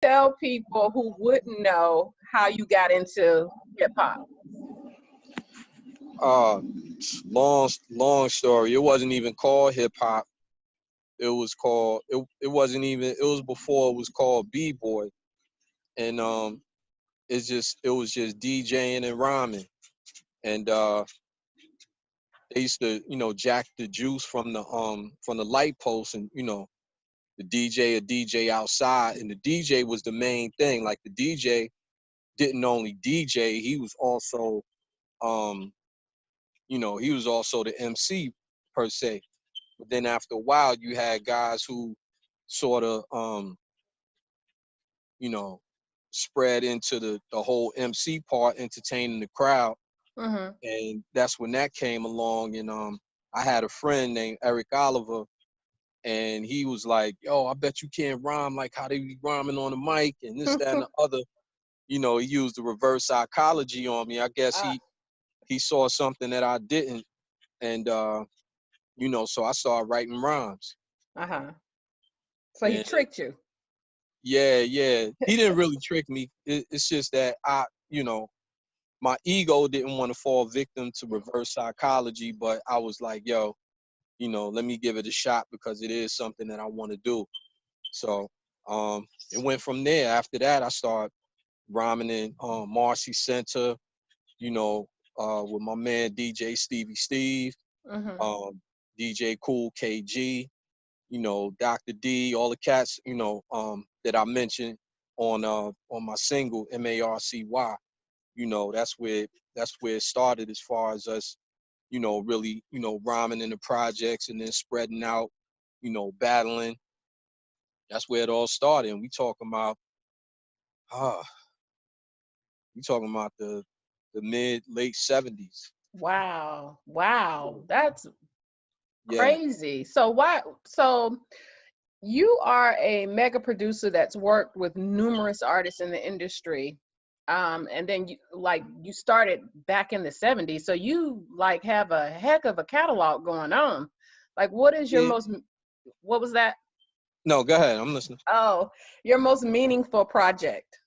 tell people who wouldn't know how you got into hip hop? Uh, long story. It wasn't even called hip hop. It was called. It wasn't even. It was before it was called b-boy, and it was just DJing and rhyming, and they used to jack the juice from the light post, and the DJ outside, and the DJ was the main thing. Like the DJ didn't only DJ, he was also he was also the MC per se. But then after a while, you had guys who sort of you know spread into the whole MC part, entertaining the crowd, Mm-hmm. and that's when that came along. And I had a friend named Eric Oliver, and he was like, "Yo, I bet you can't rhyme like how they be rhyming on the mic and this, that, and the other." He used the reverse psychology on me. I guess he saw something that I didn't, and so I started writing rhymes. Uh-huh. So he And tricked you. yeah, he didn't really trick me. It's just that my ego didn't want to fall victim to reverse psychology, but I was like, yo, let me give it a shot because it is something that I want to do. So it went from there. After that, I started rhyming in Marcy Center, with my man DJ Stevie Steve, Mm-hmm. um, DJ Cool KG, Dr. D, all the cats, that I mentioned on my single Marcy. That's where it started as far as us, really, rhyming in the projects and then spreading out, battling. That's where it all started. And uh, we talking about the mid late 70s. Wow. Wow. That's Yeah. crazy. So you are a mega producer that's worked with numerous artists in the industry. And then you started back in the 70s. So you like have a heck of a catalog going on. Like what is your Yeah. what was that? No, go ahead. I'm listening. Oh, your most meaningful project.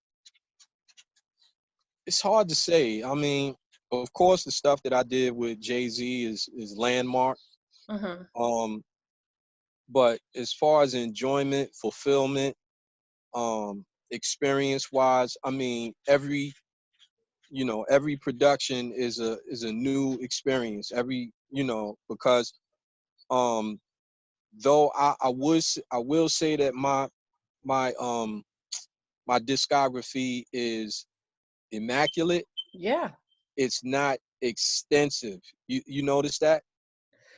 It's hard to say. I mean, of course, the stuff that I did with Jay-Z is landmark. Mm-hmm. Um, but as far as enjoyment, fulfillment, experience wise, I mean, every production is a new experience. Because um, though I will say that my my discography is immaculate. Yeah. It's not extensive. You notice that?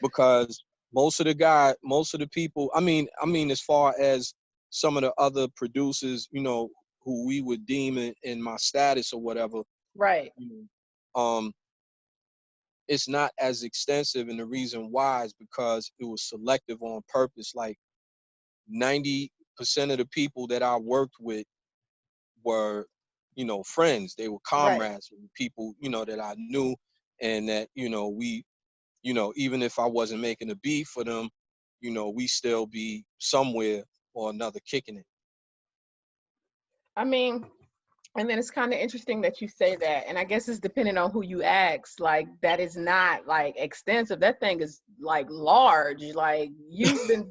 Because most of the people, I mean as far as some of the other producers, who we would deem in my status or whatever, Right. you um it's not as extensive, and the reason why is because it was selective on purpose. Like 90% of the people that I worked with were, friends. They were Right. comrades, people, that I knew, and that, we, even if I wasn't making a beat for them, we still be somewhere or another kicking it. I mean, and then it's kind of interesting that you say that. And I guess it's depending on who you ask. Like, that is not like extensive. That thing is like large. Like, you've been,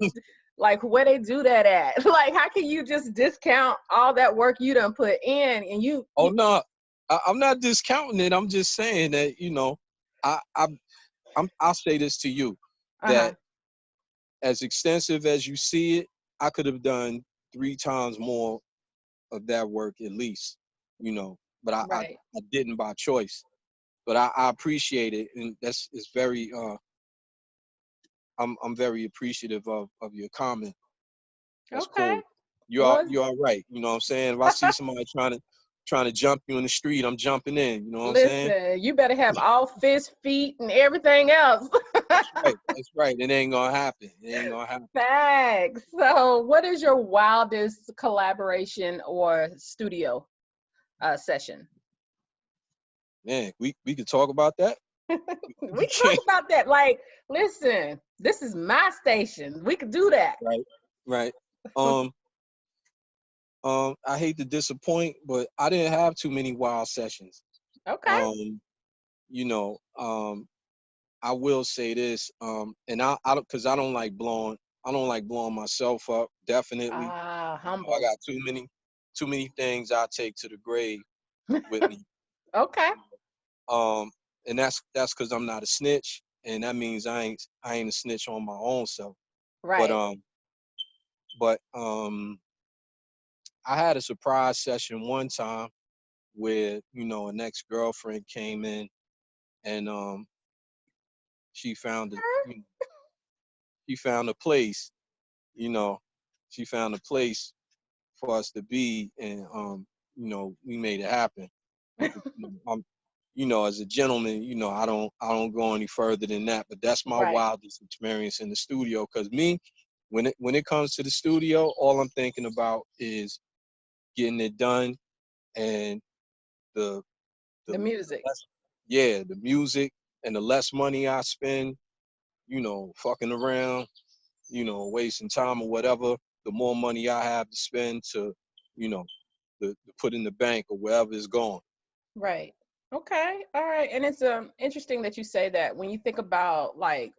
like, where they do that at? Like, how can you just discount all that work you done put in and Oh no, I'm not discounting it. I'm just saying that, I, I, I'll say this to you, uh-huh. that as extensive as you see it, I could have done 3 times more of that work at least, but Right. I didn't by choice. But I appreciate it, and it's very I'm very appreciative of your comment. That's Okay. cool. Was You are right. You know what I'm saying? If I see somebody trying to jump you in the street, I'm jumping in. You know what I'm saying? listen, you better have all fish, feet, and everything else. That's right. That's right. It ain't gonna happen. It ain't gonna happen. Thanks. So, what is your wildest collaboration or studio session? Man, we could talk about that. We We can talk can't. about that. Like, listen, this is my station. We could do that. Right. Right. Um. I hate to disappoint, but I didn't have too many wild sessions. Okay. Um, you know, I will say this, and I don't, cause I don't like blowing myself up. Definitely, Ah, I humble. got too many things I take to the grave with me. Okay. And that's cause I'm not a snitch, and that means I ain't a snitch on my own self. But Right. but I had a surprise session one time where an ex-girlfriend came in and she found a she found a place, you know, she found a place for us to be, and we made it happen. As a gentleman, I don't go any further than that. But that's my Right. wildest experience in the studio. Cause me, when it comes to the studio, all I'm thinking about is getting it done, and the The the music. less, yeah, the music, and the less money I spend, fucking around, wasting time or whatever, the more money I have to spend to, you know, to put in the bank or wherever it's going. Right. Okay. All right. And it's interesting that you say that when you think about like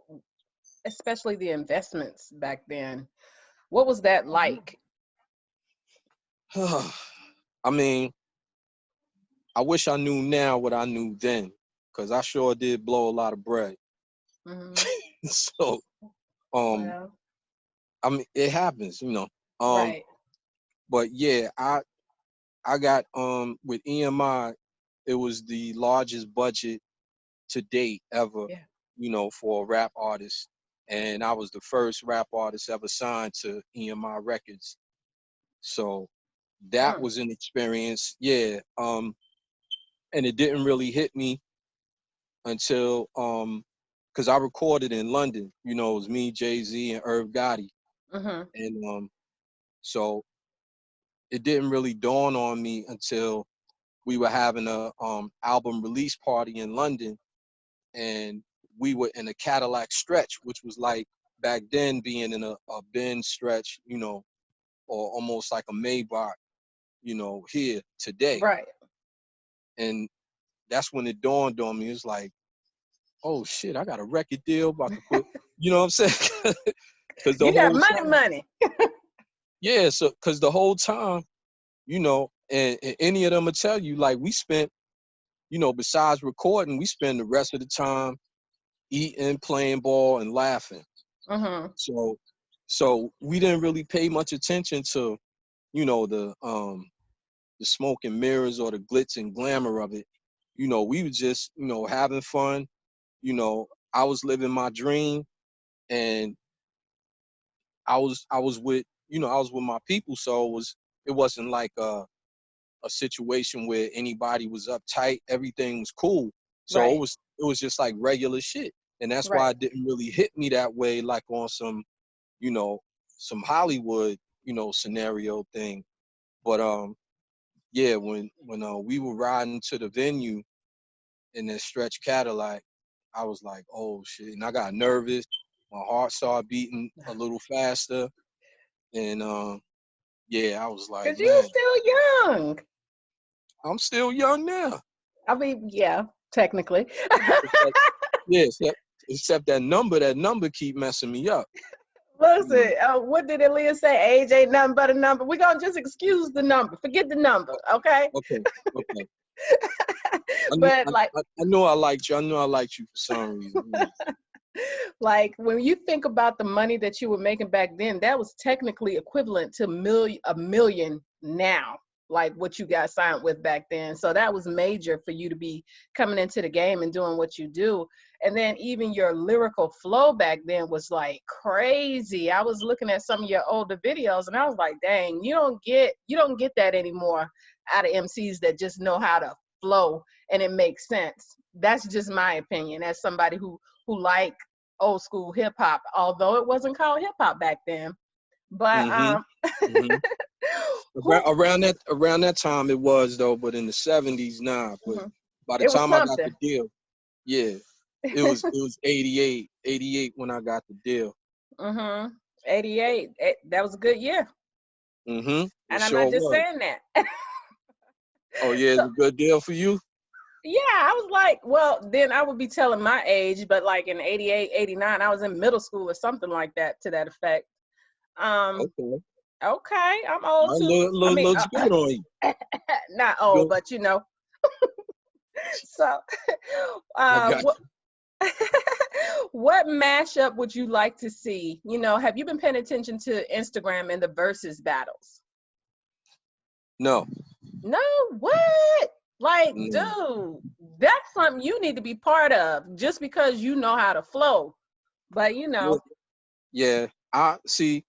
especially the investments back then. What was that like? I mean, I wish I knew now what I knew then, because I sure did blow a lot of bread. Hmm. So, um, Well, I mean, it happens, Um, right. but yeah, I got with EMI, it was the largest budget to date ever, Yeah. for a rap artist. And I was the first rap artist ever signed to EMI Records. So that Mm. was an experience. Yeah. And it didn't really hit me until because I recorded in London. It was me, Jay-Z, and Irv Gotti. Hmm. And so it didn't really dawn on me until we were having a album release party in London, and we were in a Cadillac stretch, which was like back then being in a Benz stretch, or almost like a Maybach, here today. Right. And that's when it dawned on me. It's like, oh shit, I got a record deal about to put, you know what I'm saying? Because the You got whole money, time, money. yeah, so because the whole time, and any of them will tell you, like, we spent, besides recording, we spend the rest of the time eating, playing ball, and laughing. Hmm. So, so we didn't really pay much attention to, the smoke and mirrors or the glitz and glamour of it. We were just, having fun. I was living my dream, and I was with my people, so it wasn't like a situation where anybody was uptight. Everything was cool. So Right. it was just like regular shit. And that's why Right. it didn't really hit me that way, like on you know, some Hollywood, scenario thing. But yeah, when we were riding to the venue in that stretch Cadillac, I was like, oh shit. And I got nervous. My heart started beating a little faster. And yeah, I was like, Because you man, still young. I'm still young now. I mean, yeah, technically. Except, yeah, except that number keep messing me up. Listen, what did Aaliyah say? Age ain't nothing but a number. We're going to just excuse the number. Forget the number, okay? Okay, okay. But like, I know I liked you. I know I liked you for some reason. like when you think about the money that you were making back then, that was technically equivalent to a million now, like what you got signed with back then. So that was major for you to be coming into the game and doing what you do. And then even your lyrical flow back then was like crazy. I was looking at some of your older videos and I was like, dang, you don't get that anymore out of MCs that just know how to flow and it makes sense. That's just my opinion as somebody who like old school hip hop, although it wasn't called hip hop back then. But Mm-hmm. Mm-hmm. who Around that time it was though, but in the '70s, nah. But mhm. by the It was time I got the something. deal, yeah, it was 88 when I got the deal. Hmm. 88. That was a good year. Mm-hmm. It And I'm sure not just was. saying that. Oh yeah, it's So a good deal for you. yeah, I was like, well, then I would be telling my age, but like in 88, 89, I was in middle school or something like that to that effect. Um, Okay. okay, I'm old I too. I mean, looks good on you. not old, Good. but you know. So, I uh, got what you. what mashup would you like to see? You know, have you been paying attention to Instagram and the versus battles? No. No, what? Like, No. dude, that's something you need to be part of just because you know how to flow. But you Yeah. know, Yeah. I see.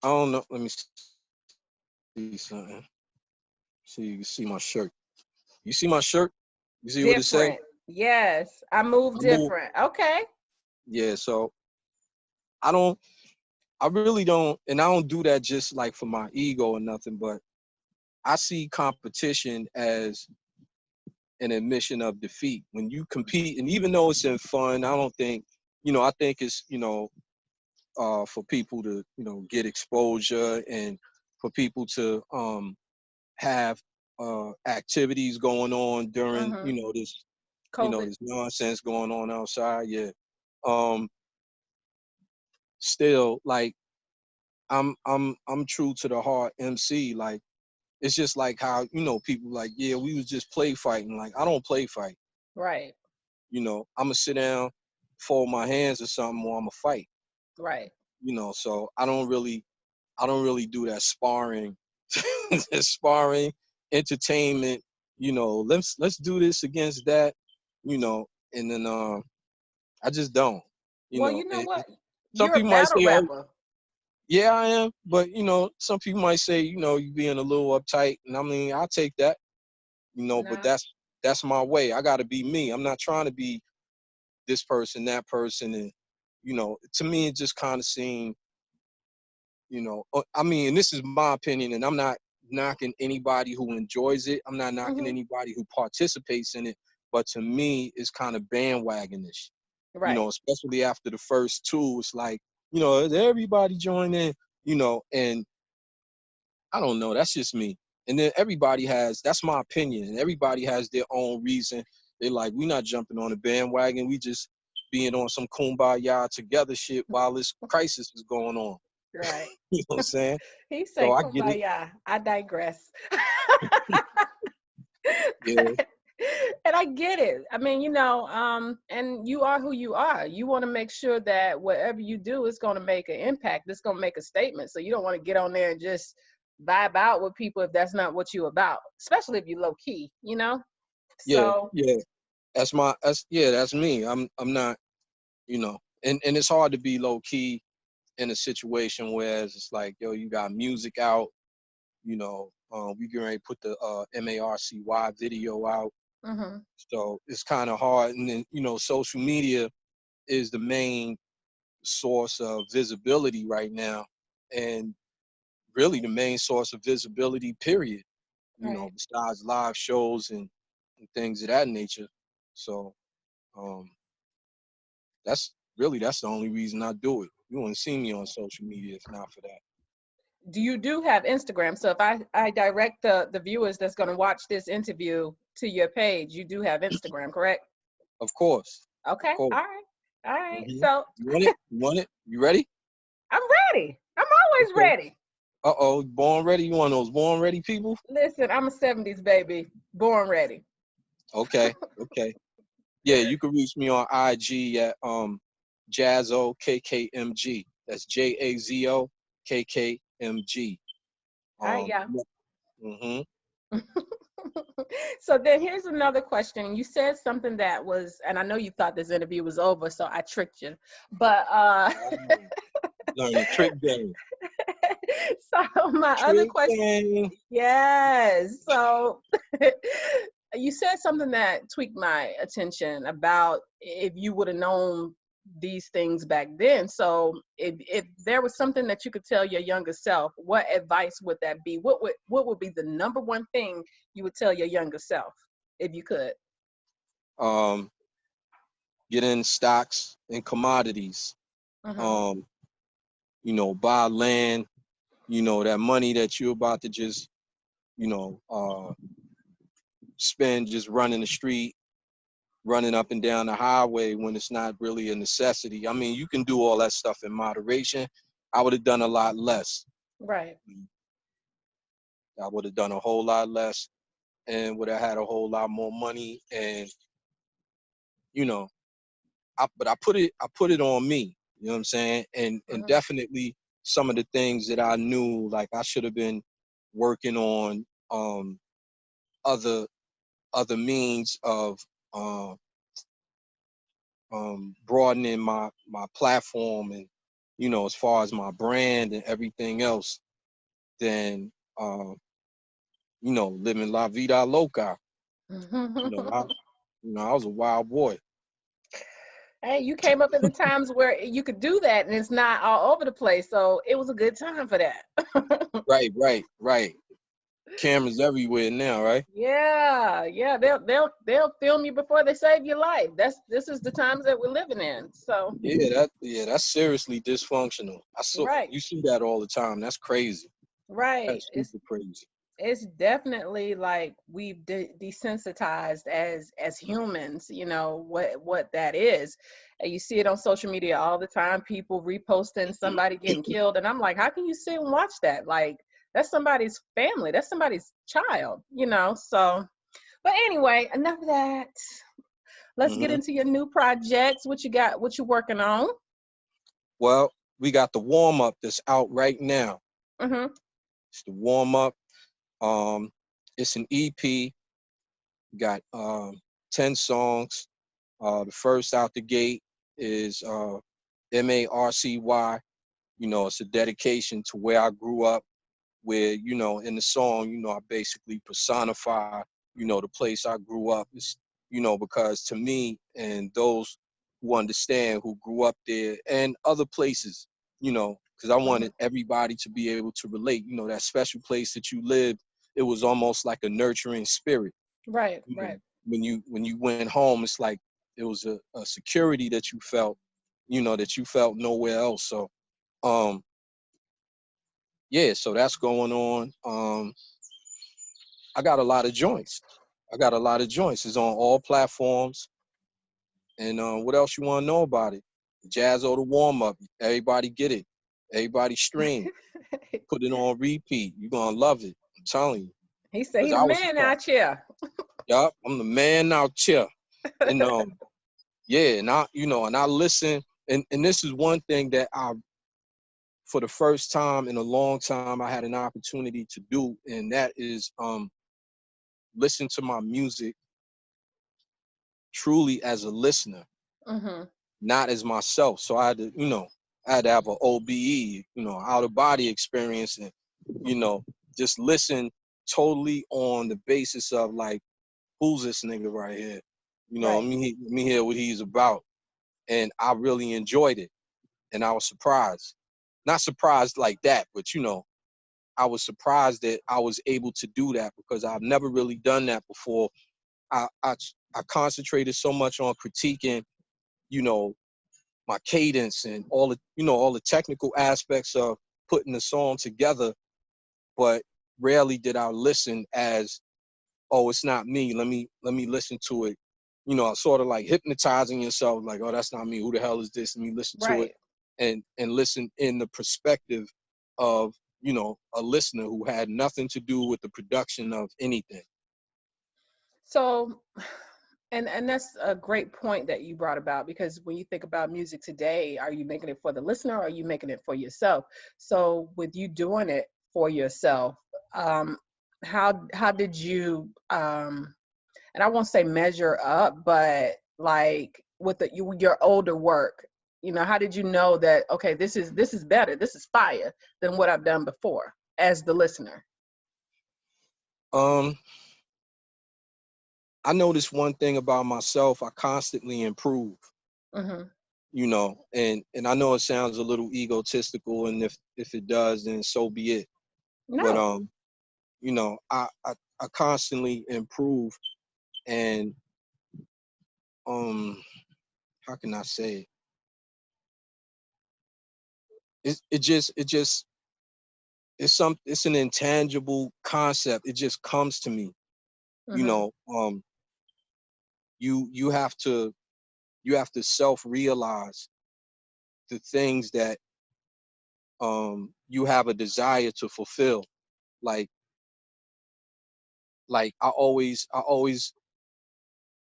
I don't know. Let me see something. See, you can see my shirt. You see my shirt? You see what it say? different. Yes, I move I move. different. Okay. Yeah. So I don't. I really don't, and I don't do that just like for my ego or nothing. But I see competition as an admission of defeat. When you compete, and even though it's in fun, I don't think, I think it's, for people to, get exposure and for people to have activities going on during, Mm-hmm. COVID. this nonsense going on outside. Yeah. Um, Still, like I'm true to the heart MC. Like it's just like how people like, yeah, we was just play fighting. Like I don't play fight. Right. I'm gonna sit down, fold my hands or something, or I'm gonna fight. Right. So I don't really do that sparring, that sparring, entertainment. Let's do this against that. And then I just don't. Well, you know And what? some You're a people might battle say, "Oh, rapper. yeah, I am," but some people might say, you being a little uptight, and I mean, I'll take that. But Nah. that's my way. I got to be me. I'm not trying to be this person, that person, and to me, it just kind of seemed, I mean, and this is my opinion, and I'm not knocking anybody who enjoys it. I'm not knocking Mm-hmm. anybody who participates in it, but to me, it's kind of bandwagonish. Right. Especially after the first two, it's like, everybody join in, and I don't know. That's just me. And then that's my opinion, and everybody has their own reason. They're like, we not jumping on the bandwagon. We just being on some kumbaya together shit while this crisis is going on. Right. You know what I'm saying? He So said, I get it. "Kumbaya." I digress. Yeah. And I get it. I mean, and you are who you are. You want to make sure that whatever you do is going to make an impact. It's going to make a statement. So you don't want to get on there and just vibe out with people if that's not what you're about, especially if you're low key. Yeah. So, Yeah. That's me. I'm not, and it's hard to be low key in a situation where it's like, yo, you got music out, we getting ready to put the MARCY video out. mhm, So it's kind of hard. And then, social media is the main source of visibility right now. And really the main source of visibility, period, right. besides live shows and things of that nature. So um, that's the only reason I do it. You wouldn't see me on social media if not for that. Do have Instagram. So if I direct the viewers that's going to watch this interview to your page, you do have Instagram, correct? Of course. Of Okay. course. All right. All right. Hmm. So You want it? You want it? You ready? I'm ready. I'm always Okay. ready. Uh-oh, born ready? You one of those born ready people? Listen, I'm a 70s baby, born ready. Okay. Okay. Yeah, you can reach me on IG at Jaz-O KKMG. That's Jazo KKMG. All right, yeah. Mm-hmm. So then here's another question. You said something that was, and I know you thought this interview was over, so I tricked you. But Learn the trick game. so my other Trick question, game. yes. So you said something that tweaked my attention about if you would have known these things back then. So if there was something that you could tell your younger self, what advice would that be? What would be the number one thing you would tell your younger self if you could? Um, get in stocks and commodities. Mm-hmm. Um, buy land, you know, that money that you're about to just, you know, spend just running the street, running up and down the highway when it's not really a necessity. I mean, you can do all that stuff in moderation. I would have done a lot less. Right. I would have done a whole lot less and would have had a whole lot more money. And, you know, but I put it on me, you know what I'm saying? And Hmm. definitely some of the things that I knew, like I should have been working on other means of um broadening my platform and, you know, as far as my brand and everything else, than you know, living la vida loca. You know, I was a wild boy. Hey, you came up in the times where you could do that and it's not all over the place. So it was a good time for that. Right, right, right. Cameras everywhere now, right? Yeah, yeah, they'll film you before they save your life. This is the times that we're living in. So, Yeah, that's seriously dysfunctional. right, You see that all the time. That's crazy. right. That's super crazy. It's definitely like we've desensitized as humans, you know what that is. And you see it on social media all the time, people reposting somebody getting killed, and I'm like, how can you sit and watch that? Like, that's somebody's family, that's somebody's child, you know. So, but anyway, enough of that. Let's get Hmm. into your new projects. What you got, what you working on? Well, we got the warm up that's out right now. Mm-hmm. It's the warm up. Um, it's an EP. Got 10 songs. The first out the gate is Marcy. You know, it's a dedication to where I grew up, where, you know, in the song, you know, I basically personify, you know, the place I grew up. It's, you know, because to me and those who understand, who grew up there and other places, you know, because I Mm-hmm. wanted everybody to be able to relate, you know, that special place that you lived. It was almost like a nurturing spirit. Right, You know, right. when you went home, it's like it was a security that you felt, you know, that you felt nowhere else. So um yeah, so that's going on. I got a lot of joints. I got a lot of joints. It's on all platforms. And what else you want to know about it? Jaz-O the warm up. Everybody get it. Everybody stream. Put it on repeat. You're gonna love it. I'm telling you. He said Cause he the I was man surprised. out here. Yup, I'm the man out here. And yeah, and I, you know, and I listen, and this is one thing that I, for the first time in a long time, I had an opportunity to do, and that is listen to my music truly as a listener, Mm-hmm. not as myself. So I had to, you know, I had to have an OBE, you know, out of body experience, and, you know, just listen totally on the basis of like, who's this nigga right here? You know, Right. let me hear what he's about. And I really enjoyed it. And I was surprised. Not surprised like that, but, you know, I was surprised that I was able to do that because I've never really done that before. I I, I concentrated so much on critiquing, you know, my cadence and all the, you know, all the technical aspects of putting the song together, but rarely did I listen as, oh, it's not me. Let me listen to it. You know, sort of like hypnotizing yourself, like, oh, that's not me. Who the hell is this? Let me listen to it, Right. and listen in the perspective of, you know, a listener who had nothing to do with the production of anything. So, and that's a great point that you brought about, because when you think about music today, are you making it for the listener or are you making it for yourself? So with you doing it for yourself, um, how did you and I won't say measure up, but like with your older work, you know, how did you know that okay, this is better, this is fire than what I've done before as the listener? Um, I noticed one thing about myself: I constantly improve. Hmm. You know, and I know it sounds a little egotistical, and if it does, then so be it. But No. you know, I constantly improve, and um how can I say it? It just it's an intangible concept. It just comes to me. You Mm-hmm. know, you have to self-realize the things that you have a desire to fulfill. Like I always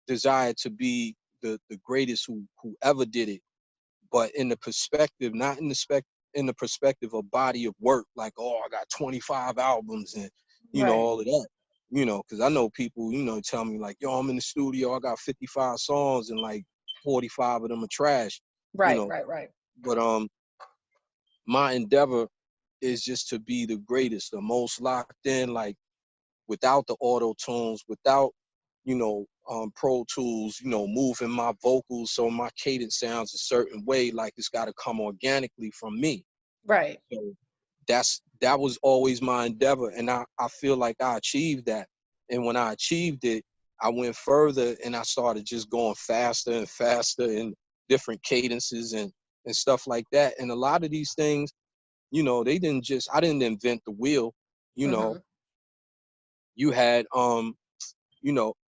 desire to be the greatest who ever did it, but in the perspective, not in the in the perspective of body of work, like, oh, I got 25 albums and Right. all of that. Because I know people, tell me like, yo, I'm in the studio, I got 55 songs and like 45 of them are trash, you Right. know. Right. Right. But my endeavor is just to be the greatest, the most locked in, like without the auto tunes, without Pro Tools, moving my vocals so my cadence sounds a certain way, like it's got to come organically from me. Right. So that was always my endeavor, and I feel like I achieved that. And when I achieved it, I went further and I started just going faster and faster in different cadences and stuff like that. And a lot of these things, I didn't invent the wheel. You know, Mm-hmm. you had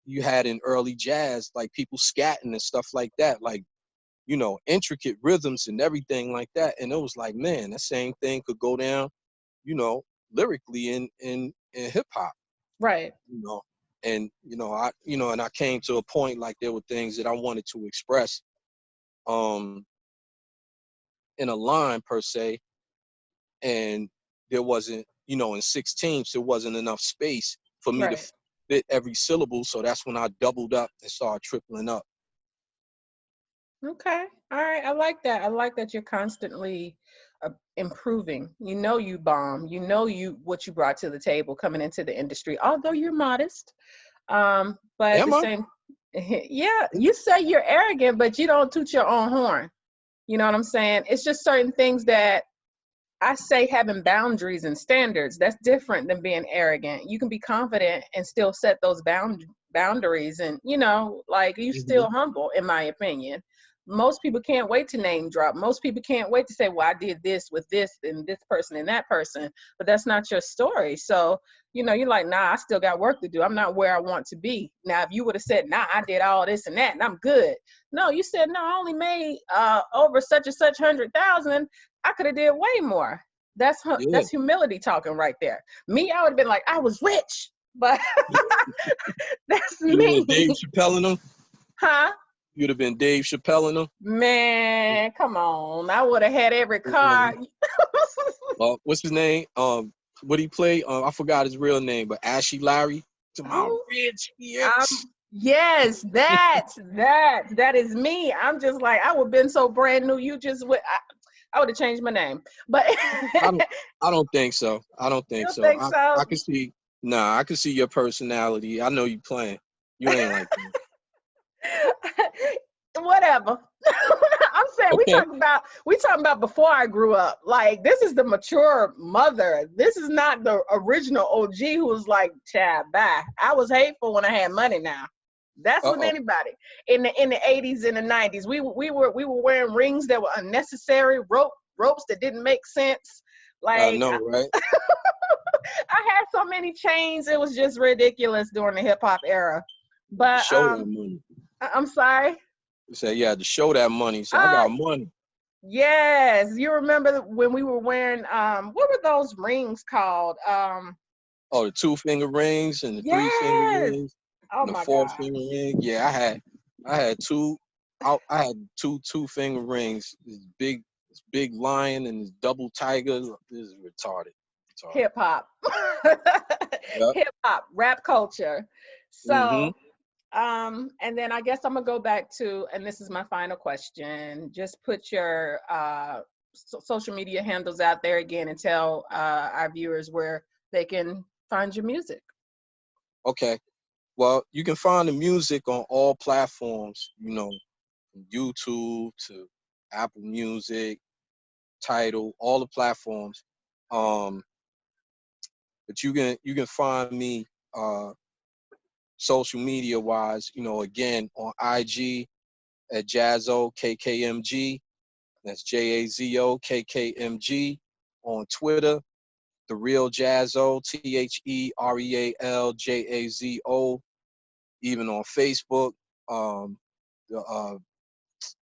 you had in early jazz, like people scatting and stuff like that, like, intricate rhythms and everything like that. And it was like, man, that same thing could go down, lyrically in hip hop, Right. you know. And, and I came to a point like there were things that I wanted to express um in a line per se, and there wasn't, in 16ths, there wasn't enough space for me to Right. fit every syllable. So that's when I doubled up and started tripling up. Okay. All right. I like that. I like that you're constantly improving. You know you bomb. You know you what you brought to the table coming into the industry. Although you're modest, but at the Am I? same, yeah, you say you're arrogant, but you don't toot your own horn. You know what I'm saying? It's just certain things that I say having boundaries and standards. That's different than being arrogant. You can be confident and still set those boundaries, and like you Mhm. still humble, in my opinion. Most people can't wait to name drop. Most people can't wait to say, "Well, I did this with this and this person and that person," but that's not your story. So, you're like, "Nah, I still got work to do. I'm not where I want to be." Now, if you would have said, "Nah, I did all this and that, and I'm good," no, you said, "No, I only made over such and such 100,000. I could have did way more." Yeah. That's humility talking right there. Me, I would have been like, I was rich, but that's You'd have been me, Dave Chappelle in them. huh? You'd have been Dave Chappelle in them. Man, come on. I would have had every car. What's his name? What he play? I forgot his real name, but Ashy Larry. To my Oh, rich I'm bitch. yes, that is me. I'm just like I would have been so brand new. You just would. I would have changed my name, but I don't. I don't think so. I don't you think don't so. think I so? can see. Nah, I can see your personality. I know you playing. You ain't like that. Whatever. I'm saying Okay. we talking about before I grew up. Like this is the mature mother. This is not the original OG who was like, "Child, bye." I was hateful when I had money. Now, that's Uh with oh. anybody in the 80s and the 90s. We were wearing rings that were unnecessary, ropes that didn't make sense. I Like know, right? I had so many chains, it was just ridiculous during the hip hop era. To But show that money. I'm sorry. You say, yeah, to show that money. Say, I Uh, got money. yes, you remember when we were wearing what were those rings called? Oh, the 2 finger rings and the 3 finger Yes. rings Oh and the my 4 finger gosh. ring. Yeah, I had two. I had two finger rings. This big lion and this double tiger. This is retarded. Retarded. Hip hop. Yep. Hip hop, rap culture. Mm-hmm. So, and then I guess I'm gonna go back to, and this is my final question. Just put your social media handles out there again and tell our viewers where they can find your music. Okay. Well, you can find the music on all platforms. From YouTube to Apple Music, Tidal, all the platforms. Um, but you can find me social media wise, again on IG at Jaz-O KKMG. That's JAZO KKMG. On Twitter, The Real Jaz-O, TheRealJazo, even on Facebook. The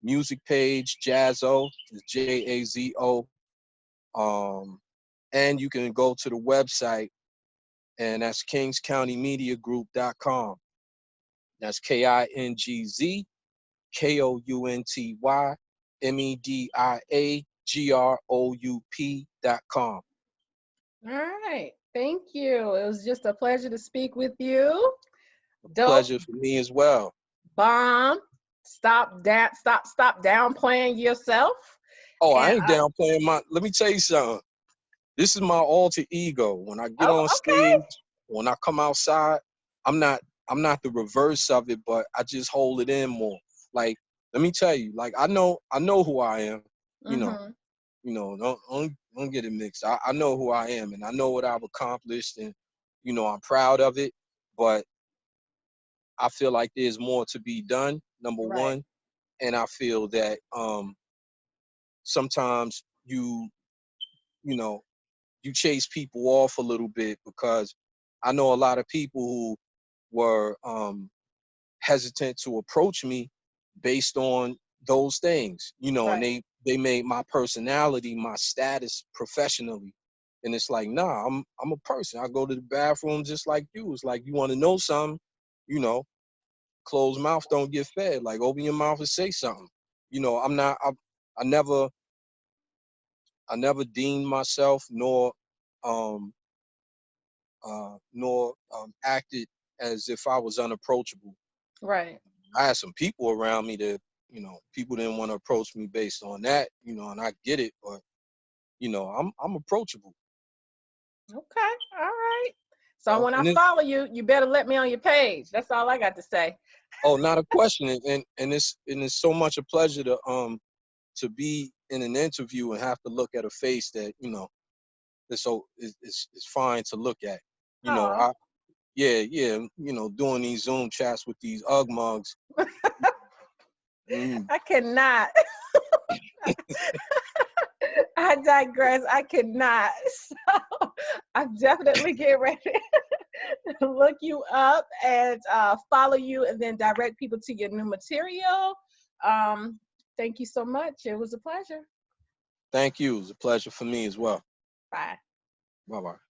music page, Jaz-O, is Jazo. And you can go to the website, and that's kingscountymediagroup.com. That's KINGZKOUNTYMEDIAGROUP.com. All right. Thank you. It was just a pleasure to speak with you. Dope. Pleasure for me as well. Bomb. Stop downplaying yourself. Oh, I And ain't downplaying my. Let me tell you something. This is my alter ego. When I get oh, on okay. stage, when I come outside, I'm not the reverse of it, but I just hold it in more. Like, let me tell you, like I know who I am. You know, Mm-hmm. don't get it mixed. I know who I am, and I know what I've accomplished, and I'm proud of it. But I feel like there's more to be done. Number Right. one, and I feel that sometimes you know you chase people off a little bit, because I know a lot of people who were hesitant to approach me based on those things, and Right. they made my personality my status professionally. And it's like, nah, I'm a person. I go to the bathroom just like you. It's like, you want to know something, you know, closed mouth don't get fed. Like, open your mouth and say something. I'm not I never deemed myself um nor acted as if I was unapproachable. Right. I had some people around me that, people didn't want to approach me based on that, and I get it, but I'm approachable. Okay. All right. So when I And it's follow you, you better let me on your page. That's all I got to say. oh, not a question, and it's so much a pleasure to be in an interview and have to look at a face that it's fine to look at. Oh, I yeah, doing these Zoom chats with these UGG mugs. Mm, I cannot. I digress. I cannot. So I'm definitely getting ready to look you up and follow you and then direct people to your new material. Um, Thank you so much. It was a pleasure. thank you. It was a pleasure for me as well. Bye. Bye bye.